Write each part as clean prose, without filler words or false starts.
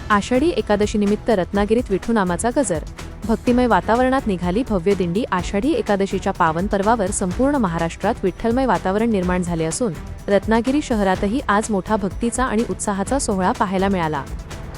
आषाढी एकादशीनिमित्त रत्नागिरीत विठुनामाचा गजर. भक्तिमय वातावरणात निघाली भव्य दिंडी. आषाढी एकादशीच्या पावन पर्वावर संपूर्ण महाराष्ट्रात विठ्ठलमय वातावरण निर्माण झाले असून रत्नागिरी शहरातही आज मोठा भक्तीचा आणि उत्साहाचा सोहळा पाहायला मिळाला.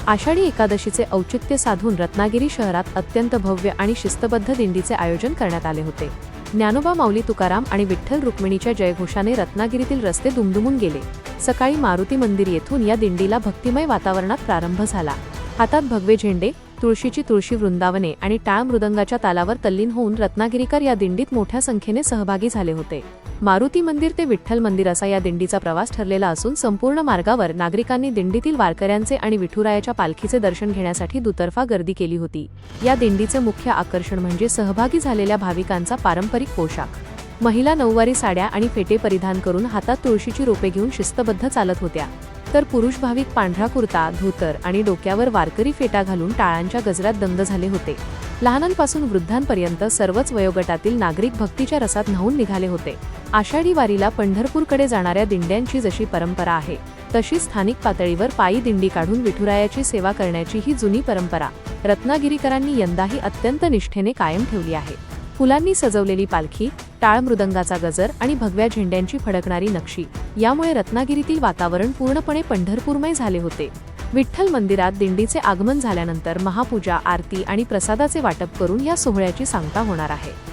आषाढी एकादशीचे औचित्य साधून रत्नागिरी शहरात अत्यंत भव्य आणि शिस्तबद्ध दिंडीचे आयोजन करण्यात आले होते. ज्ञानोबा माऊली तुकाराम आणि विठ्ठल रुक्मिणीच्या जयघोषाने रत्नागिरीतील रस्ते दुमदुमून गेले. सकाळी मारुती मंदिर येथून या दिंडीला भक्तिमय वातावरणात प्रारंभ झाला. हातात भगवे झेंडे, तुळशीची तुळशी वृंदावने आणि टाळ मृदंगाच्या तालावर तल्लीन होऊन रत्नागिरीकर या दिंडीत मोठ्या संख्येने सहभागी झाले होते. मारुती मंदिर ते विठ्ठल मंदिर असा या दिंडीचा प्रवास ठरलेला असून संपूर्ण मार्गावर नागरिकांनी दिंडीतील वारकऱ्यांचे आणि विठुरायाच्या पालखीचे दर्शन घेण्यासाठी दुतर्फा गर्दी केली होती. या दिंडीचे मुख्य आकर्षण म्हणजे सहभागी झालेल्या भाविकांचा पारंपरिक पोशाख. महिला नऊवारी साड्या आणि फेटे परिधान करून हातात तुळशीची रोपे घेऊन शिस्तबद्ध चालत होत्या, तर पुरुष भाविक पांढरा कुर्ता, धोतर आणि डोक्यावर वारकरी फेटा घालून टाळांच्या गजरात दंग झाले होते. लहानांपासून वृद्धांपर्यंत सर्वच वयोगटातील नागरिक भक्तीच्या रसात न्हाऊन निघाले होते. आषाढी वारीला पंढरपूरकडे जाणाऱ्या दिंड्यांची जशी परंपरा आहे तशी स्थानिक पातळीवर पायी दिंडी काढून विठुरायाची सेवा करण्याची ही जुनी परंपरा रत्नागिरीकरांनी यंदाही अत्यंत निष्ठेने कायम ठेवली आहे. फुलांनी सजवलेली पालखी, टाळ मृदंगाचा गजर आणि भगव्या झेंड्यांची फडकणारी नक्षी यामुळे रत्नागिरीतील वातावरण पूर्णपणे पंढरपूरमय झाले होते. विठ्ठल मंदिरात दिंडीचे आगमन झाल्यानंतर महापूजा, आरती आणि प्रसादाचे वाटप करून या सोहळ्याची सांगता होणार आहे.